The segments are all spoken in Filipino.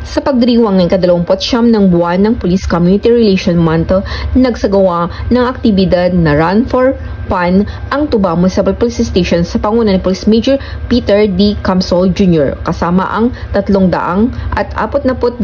Sa pagdiriwang ng ika-29 ng buwan ng Police Community Relation Month, nagsagawa ng aktibidad na Run for Fun ang Tuba Municipal Police Station sa panguna ni Police Major Peter D. Camsol Jr. kasama ang 342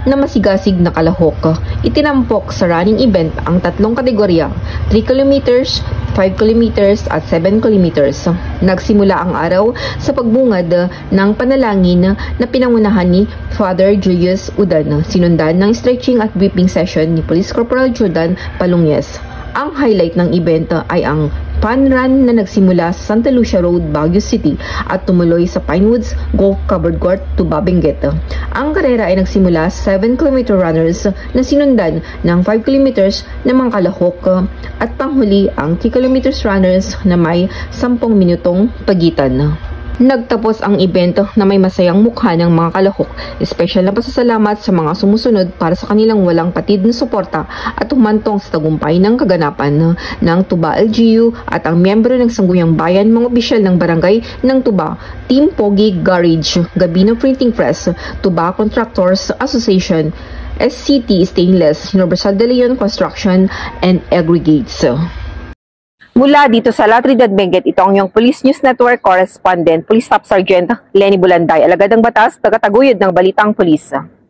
na masigasig na kalahok. Itinampok sa running event ang tatlong kategorya, 3 kilometers, 5 kilometers at 7 kilometers. Nagsimula ang araw sa pagbungad ng panalangin na pinangunahan ni Father Julius Udan, sinundan ng stretching at briefing session ni Police Corporal Jordan Palungyes. Ang highlight ng event ay ang fun run na nagsimula sa Santa Lucia Road, Baguio City at tumuloy sa Pinewoods Golf Covered Court to Benguet. Ang karera ay nagsimula sa 7-kilometer runners na sinundan ng 5 kilometers na mga kalahok at panghuli ang 3 kilometers runners na may 10 minutong pagitan. Nagtapos ang event na may masayang mukha ng mga kalahok. Espesyal na pasasalamat sa mga sumusunod para sa kanilang walang patid na suporta at humantong sa tagumpay ng kaganapan ng Tuba LGU at ang miyembro ng Sangguniang Bayan, mga opisyal ng barangay ng Tuba, Team Pogi Garage, Gabino Printing Press, Tuba Contractors Association, SCT Stainless, Universal de Leon Construction and Aggregates. Mula dito sa La Trinidad, Benguet, ito ang iyong Police News Network Correspondent, Police Staff Sergeant Lenny Bulanday, alagad ng batas, tagataguyod ng Balitang Pulis.